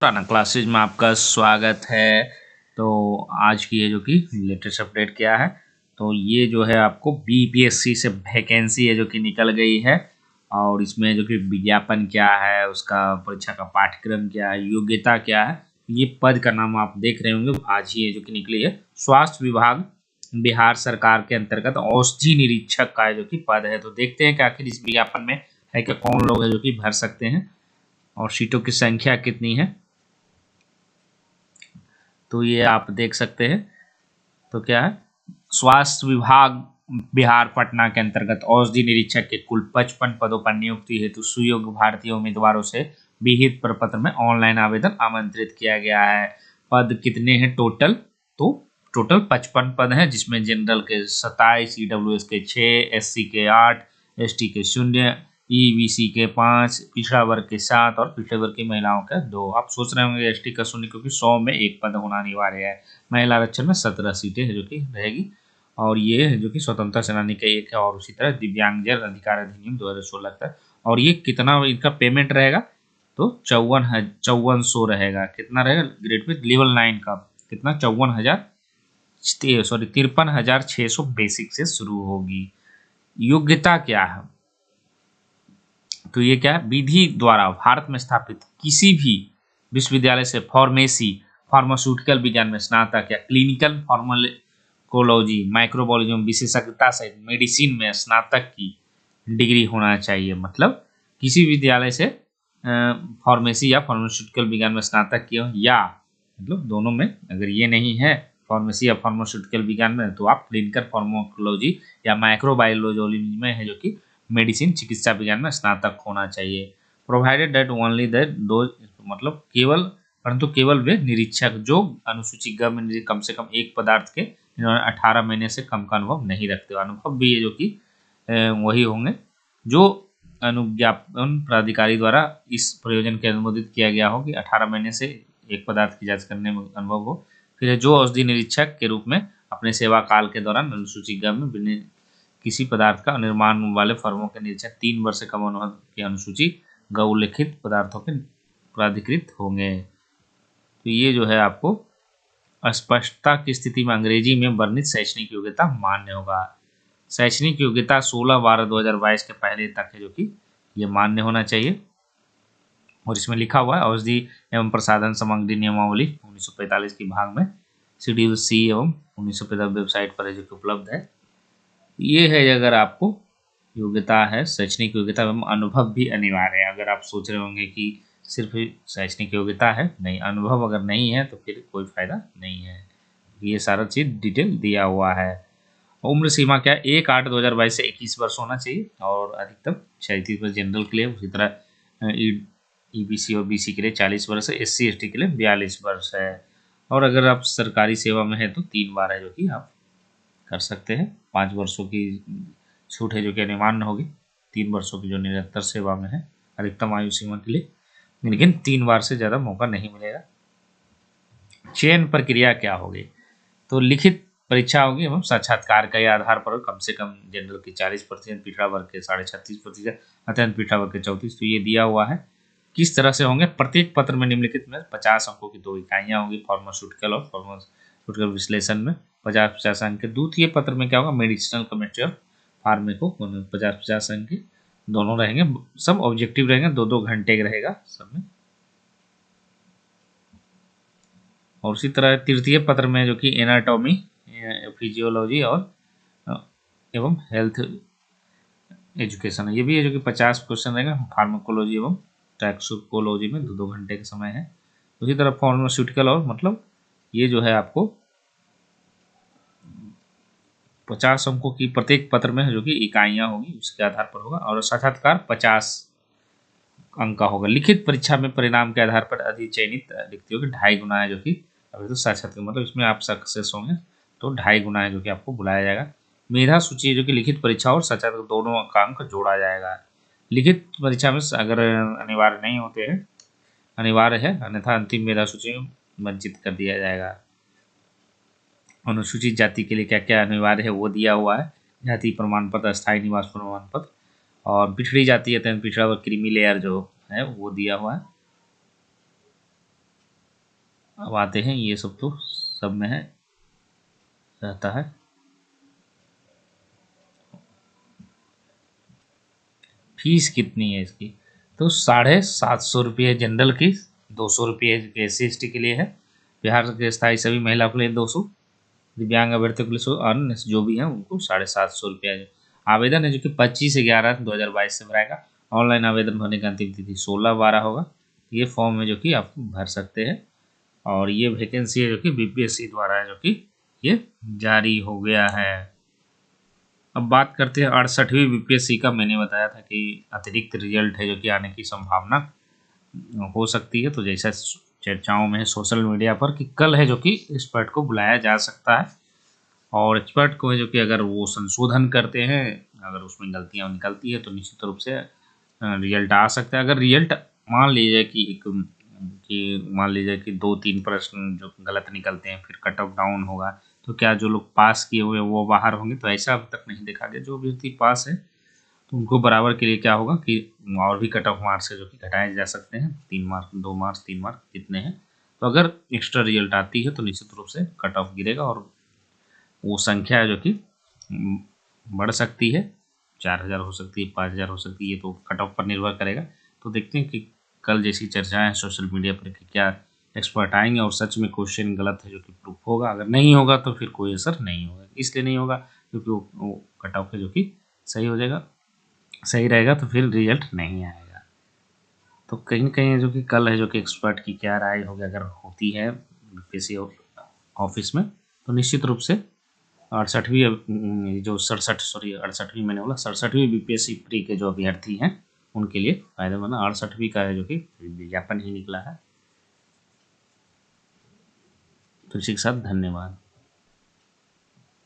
पुराना क्लासेज में आपका स्वागत है। तो आज की ये जो कि लेटेस्ट अपडेट क्या है, तो ये जो है आपको बीपीएससी से वैकेंसी है जो कि निकल गई है। और इसमें जो कि विज्ञापन क्या है, उसका परीक्षा का पाठ्यक्रम क्या है, योग्यता क्या है, ये पद का नाम आप देख रहे होंगे। आज ही ये जो कि निकली है, स्वास्थ्य विभाग बिहार सरकार के अंतर्गत औषधि निरीक्षक का जो कि पद है। तो देखते हैं कि आखिर इस विज्ञापन में है कि कौन लोग है जो कि भर सकते हैं और सीटों की संख्या कितनी है, तो ये आप देख सकते हैं। तो क्या है, स्वास्थ्य विभाग बिहार पटना के अंतर्गत औषधि निरीक्षक के कुल 55 पदों पर नियुक्ति हेतु सुयोग्य भारतीय उम्मीदवारों से विहित प्रपत्र में ऑनलाइन आवेदन आमंत्रित किया गया है। पद कितने हैं टोटल, तो टोटल 55 पद हैं, जिसमें जनरल के 27, ईडब्ल्यूएस के 6, एससी के 8, एसटी के 0, ईबीसी के 5, पिछड़ा वर्ग के 7 और पिछड़े वर्ग की महिलाओं के 2। आप सोच रहे होंगे एसटी का 0 क्योंकि 100 में एक पद होना अनिवार्य है। महिला आरक्षण में 17 सीटें है जो कि रहेगी। और ये है जो कि स्वतंत्रता सेनानी का एक है। और उसी तरह दिव्यांगजन अधिकार अधिनियम 2016 तक। और ये कितना इनका पेमेंट रहेगा, तो 5400 रहेगा। कितना रहेगा ग्रेड पे लेवल 9 का कितना, 53,600 बेसिक से शुरू होगी। योग्यता क्या है, तो ये क्या है, विधि द्वारा भारत में स्थापित किसी भी विश्वविद्यालय से फार्मास्यूटिकल विज्ञान में स्नातक या क्लिनिकल फार्माकोलॉजी माइक्रोबायोलॉजी में विशेषज्ञता सहित मेडिसिन में स्नातक की डिग्री होना चाहिए। मतलब किसी विद्यालय से फार्मेसी या फार्मास्यूटिकल विज्ञान में स्नातक किया, या मतलब दोनों में अगर ये नहीं है फार्मेसी या फार्मास्यूटिकल विज्ञान में, तो आप क्लिनिकल फार्माकोलॉजी या माइक्रोबायोलॉजी में है जो कि मेडिसिन चिकित्सा विज्ञान में स्नातक होना चाहिए। प्रोवाइडेड दैट ओनली दैट दो, मतलब केवल वे निरीक्षक जो अनुसूची ग में कम से कम एक पदार्थ के 18 महीने से कम का अनुभव नहीं रखते। अनुभव भी है जो कि वही होंगे जो अनुज्ञापन प्राधिकारी द्वारा इस प्रयोजन के अनुमोदित किया गया हो कि 18 महीने से एक पदार्थ की जांच करने में अनुभव हो। फिर जो औषधि निरीक्षक के रूप में अपने सेवा काल के दौरान अनुसूची ग में किसी पदार्थ का निर्माण वाले फर्मों के निरीक्षक 3 वर्ष से कम अनुभव की अनुसूची ग उल्लिखित पदार्थों के प्राधिकृत होंगे। तो ये जो है आपको अस्पष्टता की स्थिति में अंग्रेजी में वर्णित शैक्षणिक योग्यता मान्य होगा। शैक्षणिक योग्यता 16/12/2022 के पहले तक है जो कि ये मान्य होना चाहिए। और इसमें लिखा हुआ है औषधि एवं प्रसाधन सामग्री नियमावली 1945 की भाग में शेड्यूल सी एवं 1945 वेबसाइट पर है जो कि उपलब्ध है। ये है अगर आपको योग्यता है, शैक्षणिक योग्यता एवं अनुभव भी अनिवार्य है। अगर आप सोच रहे होंगे कि सिर्फ शैक्षणिक योग्यता है, नहीं, अनुभव अगर नहीं है तो फिर कोई फायदा नहीं है। ये सारा चीज़ डिटेल दिया हुआ है। उम्र सीमा क्या है, 1/8/2022 से 21 वर्ष होना चाहिए और अधिकतम 37 वर्ष जनरल के लिए। उसी तरह ईबीसी और बीसी के लिए 40 वर्ष है, एससी एसटी के लिए 42 वर्ष है। और अगर आप सरकारी सेवा में है तो 3 बार है जो कि आप कर सकते हैं। 5 वर्षों की छूट है जो कि अनिवार्य होगी, 3 वर्षों की जो निरंतर सेवा में है अधिकतम आयु सीमा के लिए, लेकिन 3 बार से ज़्यादा मौका नहीं मिलेगा। चयन प्रक्रिया क्या होगी, तो लिखित परीक्षा होगी एवं साक्षात्कार के आधार पर कम से कम जनरल की 40%, पिछड़ा वर्ग के 36.5%, अत्यंत पिछड़ा वर्ग के 34%। तो ये दिया हुआ है किस तरह से होंगे। प्रत्येक पत्र में निम्नलिखित में 50 अंकों की 2 इकाइयाँ होंगी फार्मास्यूटिकल और फार्मास्यूटिकल विश्लेषण में 50-50 अंक के। द्वितीय पत्र में क्या होगा, मेडिसिनल केमिस्ट्री और फार्मेको 50-50 अंक के दोनों रहेंगे। सब ऑब्जेक्टिव रहेंगे, 2-2 घंटे का रहेगा सब में। और उसी तरह तृतीय पत्र में जो कि एनाटॉमी, फिजियोलॉजी और एवं हेल्थ एजुकेशन है, ये भी है जो कि 50 क्वेश्चन रहेगा। फार्माकोलॉजी एवं टैक्सोकोलॉजी में 2-2 घंटे का समय है। उसी तरह फार्मास्यूटिकल और मतलब ये जो है आपको 50 अंकों की प्रत्येक पत्र में जो कि इकाइयाँ होगी उसके आधार पर होगा। और साक्षात्कार 50 अंक का होगा। लिखित परीक्षा में परिणाम के आधार पर अधिचयनित लिखती होगी 2.5 गुना है जो कि अभी तो साक्षात्कार मतलब इसमें आप सक्सेस होंगे तो 2.5 गुना है जो कि आपको बुलाया जाएगा। मेधा सूची जो कि लिखित परीक्षा और साक्षात्कार दोनों का अंक जोड़ा जाएगा। लिखित परीक्षा में अगर अनिवार्य नहीं होते हैं, अनिवार्य है, अन्यथा अंतिम मेधा सूची में वंचित कर दिया जाएगा। अनुसूचित जाति के लिए क्या क्या अनिवार्य है वो दिया हुआ है, जाति प्रमाण पत्र, अस्थायी निवास प्रमाण पत्र। और पिछड़ी जाति अत्यंत पिछड़ा वर्ग क्रीमी लेयर जो है वो दिया हुआ है। अब आते हैं, ये सब तो सब में है रहता है। फीस कितनी है इसकी? तो 750 रुपये जनरल की, 200 रुपये SC/ST के लिए है, बिहार के स्थायी सभी महिला के लिए 200, दिव्यांग अभ्यर्थियों के लिए 100, अन्य जो भी हैं उनको 750 रुपया है। आवेदन है जो कि 25/11/2022 से भराएगा। ऑनलाइन आवेदन भरने की अंतिम तिथि 16/12 होगा। ये फॉर्म है जो कि आप भर सकते हैं, और ये वैकेंसी है जो कि BPSC द्वारा है जो कि ये जारी हो गया है। अब बात करते हैं 68वीं BPSC का। मैंने बताया था कि अतिरिक्त रिजल्ट है जो कि आने की संभावना हो सकती है। तो जैसा चर्चाओं में है सोशल मीडिया पर कि कल है जो कि एक्सपर्ट को बुलाया जा सकता है, और एक्सपर्ट को है जो कि अगर वो संशोधन करते हैं, अगर उसमें गलतियाँ निकलती है तो निश्चित रूप से रिजल्ट आ सकता है। अगर रिजल्ट मान लीजिए मान लीजिए कि 2-3 प्रश्न जो गलत निकलते हैं, फिर कट ऑफ डाउन होगा, तो क्या जो लोग पास किए हुए वो बाहर होंगे? तो ऐसा अब तक नहीं देखा गया। जो अभ्यर्थी पास है तो उनको बराबर के लिए क्या होगा कि और भी कट ऑफ मार्क्स है जो कि घटाए जा सकते हैं, 3 मार्क, 2 मार्क्स, 3 मार्क जितने हैं। तो अगर एक्स्ट्रा रिजल्ट आती है तो निश्चित रूप से कट ऑफ गिरेगा, और वो संख्या है जो कि बढ़ सकती है, 4000 हो सकती है, 5000 हो सकती है, ये तो कट ऑफ पर निर्भर करेगा। तो देखते हैं कि कल जैसी चर्चाएं सोशल मीडिया पर कि क्या एक्सपर्ट आएंगे और सच में क्वेश्चन गलत है जो कि प्रूफ होगा। अगर नहीं होगा तो फिर कोई असर नहीं होगा। इसलिए नहीं होगा क्योंकि वो कट ऑफ है जो कि सही हो जाएगा, सही रहेगा, तो फिर रिजल्ट नहीं आएगा। तो कहीं न कहीं जो कि कल है जो कि एक्सपर्ट की क्या राय होगी, अगर होती है किसी ऑफिस में, तो निश्चित रूप से 68वीं जो 68वीं मैंने बोला 67वीं BPSC प्री के जो अभ्यर्थी हैं उनके लिए फायदेमंद 68वीं का है जो कि विज्ञापन ही निकला है। तो इसी के साथ धन्यवाद।